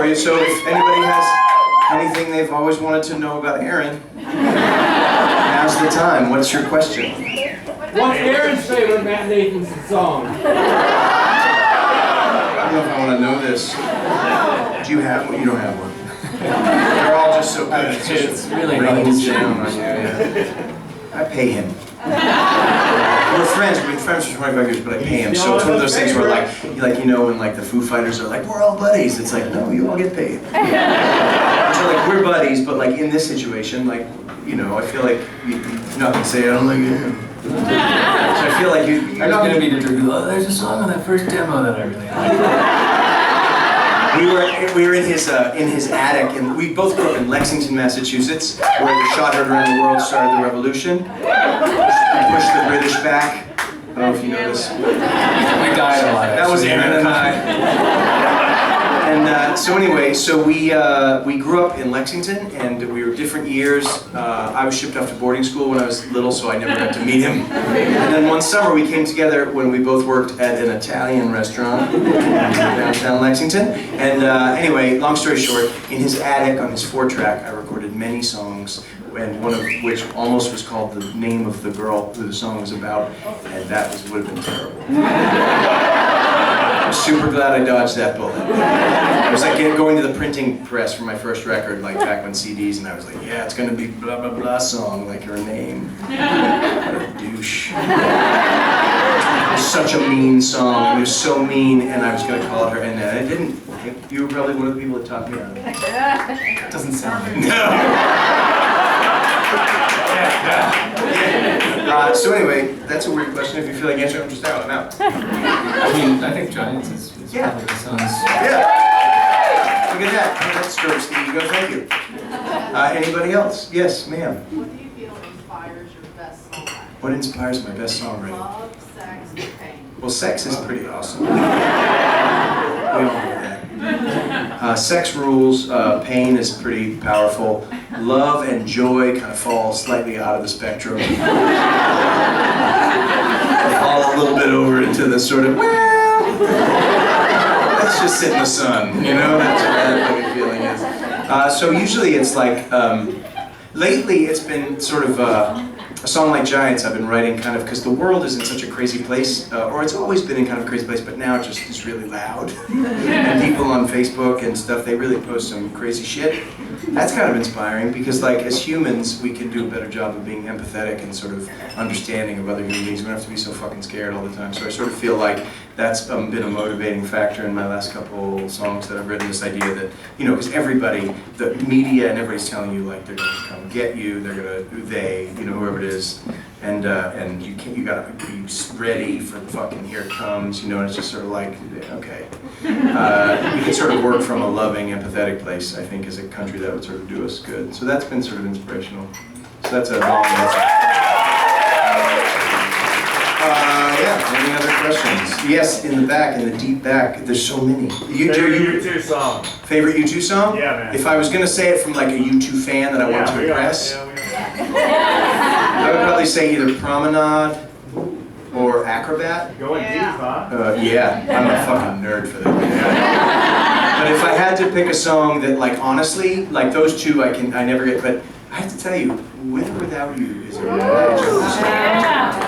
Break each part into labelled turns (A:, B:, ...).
A: for you. So if anybody has anything they've always wanted to know about Aaron, now's the time. What's your question?
B: What's Aaron's favorite Matt Nathanson song?
A: I don't know if I want to know this. Do you have one? You don't have one. They're all just so good.
C: It's really
A: rains down on you. Yeah. I pay him. We're friends. We've been friends for 25 years, but I pay him. So it's one of those things where, like you know, when like the Foo Fighters are like, we're all buddies. It's like, no, you all get paid. So like we're buddies, but like in this situation, like, you know, I feel like you're not gonna say I don't like you. So I feel like you're not gonna be the truth. Oh, there's a song on that first demo that I really like. We were in his attic, and we both grew up in Lexington, Massachusetts, where the shot heard around the world started the revolution. We pushed the British back. I don't know if you know this. We died a lot. That was Aaron and I. And so anyway, so we grew up in Lexington, and we were different years. I was shipped off to boarding school when I was little, so I never got to meet him. And then one summer we came together when we both worked at an Italian restaurant downtown Lexington. And anyway, long story short, in his attic on his 4-track, I recorded many songs, and one of which almost was called the name of the girl who the song was about, and that would have been terrible. I'm super glad I dodged that bullet. It was like going to the printing press for my first record, like back on CDs, and I was like, yeah, it's gonna be blah blah blah song, like her name. What a douche. It was such a mean song. It was so mean, and I was gonna call it her, and I didn't. You were probably one of the people that taught me on it. It doesn't sound like no. So anyway, that's a weird question. If you feel like answering, I'm just out. I'm out.
C: I mean, I think Giants is probably the Suns.
A: Yeah. Look at that. That strokes the ego. Thank you. Anybody else? Yes, ma'am.
D: What do you feel inspires your best songwriting?
A: What inspires my best songwriting?
D: Love, sex, and pain.
A: Well, sex is pretty awesome. We all know that. Sex rules. Pain is pretty powerful. Love and joy kind of fall slightly out of the spectrum. Fall a little bit over into the sort of, well, let's just sit in the sun, you know? That's what that fucking feeling is. So usually it's like, lately it's been sort of a song like Giants I've been writing kind of, because the world is in such a crazy place, or it's always been in kind of a crazy place, but now it just is really loud. And people on Facebook and stuff, they really post some crazy shit. That's kind of inspiring, because like as humans, we can do a better job of being empathetic and sort of understanding of other human beings. We don't have to be so fucking scared all the time. So I sort of feel like that's been a motivating factor in my last couple songs that I've written, this idea that, you know, because everybody, the media and everybody's telling you like they're gonna come get you, you know, whoever it is, and you gotta be ready for the fucking here it comes, you know, and it's just sort of like, okay. You can sort of work from a loving, empathetic place, I think, as a country that would sort of do us good. So that's been sort of inspirational. So that's a long answer. Yeah, any other questions? Yes, in the back, in the deep back, there's so many.
E: Favorite U2 song?
A: Favorite U2 song?
E: Yeah, man.
A: If I was gonna say it from like a U2 fan that I want to impress, I would probably say either Promenade or Acrobat.
E: Going deep, huh?
A: Yeah, I'm a fucking nerd for that. But if I had to pick a song that, like, honestly, like those two, I never get. But I have to tell you, With or Without You is a magical song.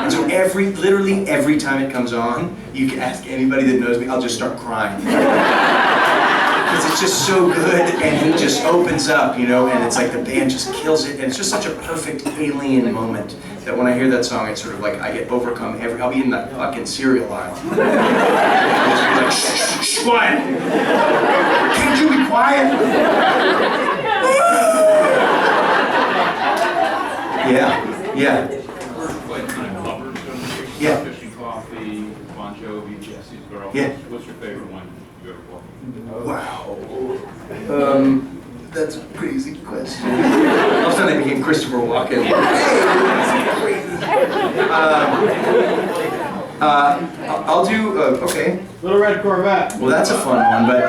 A: And so literally every time it comes on, you can ask anybody that knows me, I'll just start crying. Because it's just so good, and he just opens up, you know, and it's like the band just kills it, and it's just such a perfect alien moment that when I hear that song, it's sort of like I get overcome I'll be in that fucking cereal aisle. And just be like, shh, quiet! Can't you be quiet? Yeah. Yeah.
F: Fishing Coffee, Bon Jovi, Jesse's Girl.
A: Yeah.
F: What's your favorite one you ever walked?
A: Wow. That's a crazy question. All of a sudden I became Christopher Walken. Hey, I'll do, okay.
B: Little Red Corvette.
A: Well, that's a fun one, but...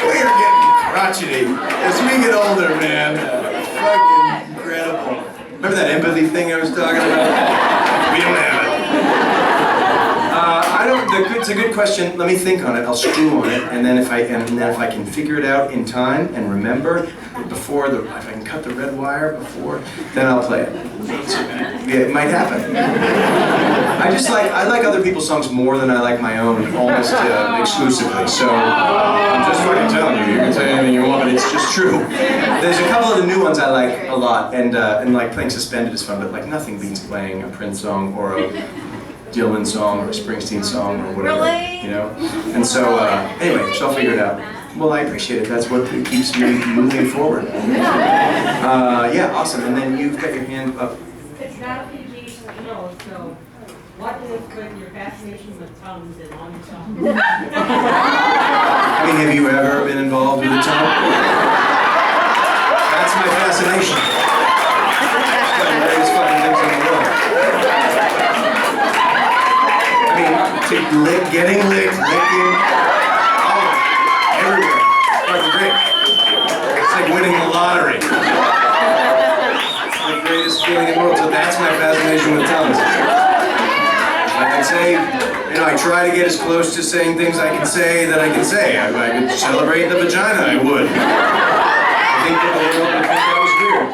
A: We're getting crotchety as we get older, man. Fucking incredible. melody thing I was talking about? We don't have it. It's a good question. Let me think on it. I'll stew on it, and then if I can figure it out in time and remember before if I can cut the red wire before, then I'll play it. Yeah, it might happen. I like other people's songs more than I like my own, almost exclusively. So I'm just fucking telling you. You can say anything you want, but it's just true. There's a couple of the new ones I like a lot, and like playing Suspended is fun, but like nothing beats playing a Prince song or a Dylan song or a Springsteen song or whatever, you know? And so, anyway, so I'll figure it out. Well, I appreciate it. That's what keeps me moving forward. Yeah, awesome. And then you've got your hand up.
G: It's not a PG, no, so what is with your fascination with tongues and on tongues?
A: I mean, have you ever been involved with a tongue? That's my fascination. It's one of the greatest fucking things in the world. I mean, getting licked, licking, everywhere. It's fucking great. It's like winning the lottery. It's the greatest feeling in the world. So that's my fascination with tongues. I'd say, you know, I try to get as close to saying things I can say that I can say. If I could celebrate the vagina, I would. I think that the world would think that was weird.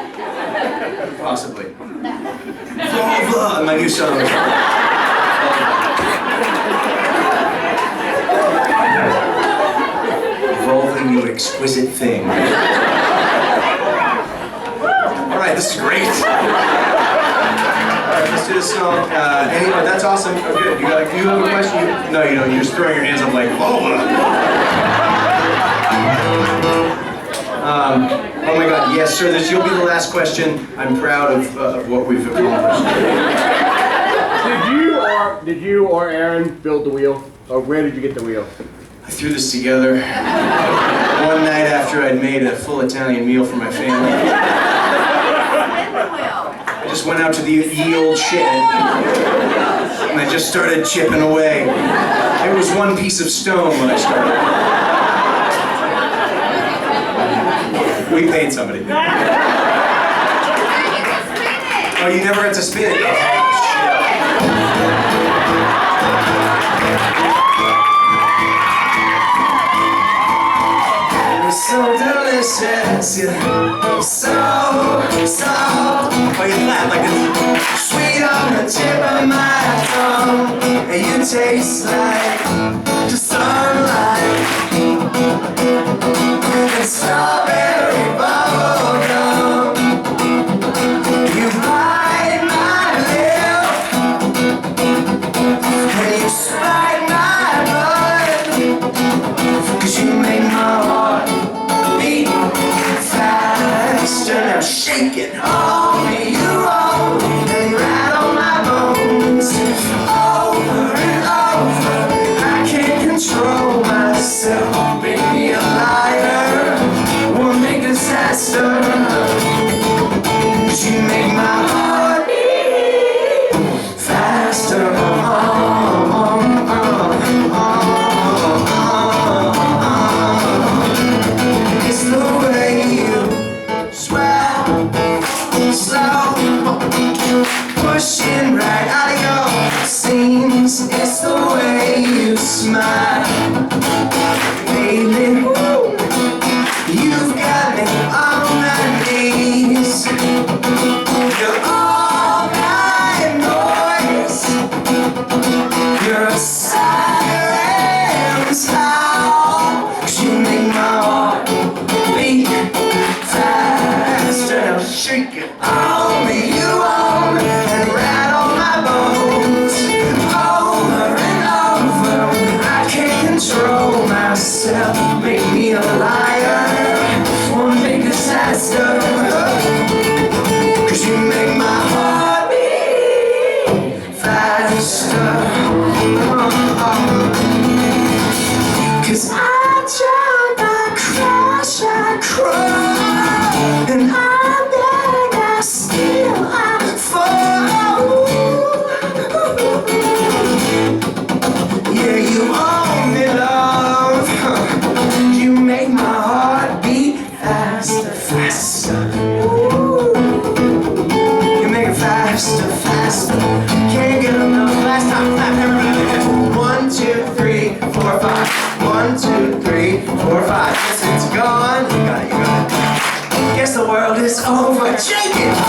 A: Possibly. Vulva, my new song. Vulva, you exquisite thing. All right, this is great. Alright, let's do this song. Anyway, that's awesome. Oh, good. You have a question? No, you don't. You're just throwing your hands up like, oh my God, yes, sir. You'll be the last question. I'm proud of what we've accomplished.
B: Did you or Aaron build the wheel? Or where did you get the wheel?
A: I threw this together one night after I'd made a full Italian meal for my family. I just went out to the ye old shed and I just started chipping away. It was one piece of stone when I started. We paid somebody. Oh, you never had to spin it? Oh, so delicious, yeah. So oh, you laugh like it's sweet on the tip of my tongue, and you taste like the sunlight and strawberry bubblegum. You bite my lip and you spike my blood, 'cause you make my heart beat faster. Now shake it on me, you roll and rattle my bones over and over. I can't control myself, make me a liar, one big disaster. 'Cause you make my heart beat faster. It's the way you swell, slow, pushing right out of your seams. It's the way you smile, baby. You've got me on my knees. You're all night noise. You're a siren's howl. 'Cause you make my heart beat faster. Now shake it on me, you own, and rattle my bones over and over. I can't control myself, make me a liar, one big disaster. 'Cause you make my heart beat faster. 'Cause I jump, I crash, I crawl, and I beg, I steal, 4, 5. Yes, it's gone. You got it, you got it. Guess the world is over. Shake it.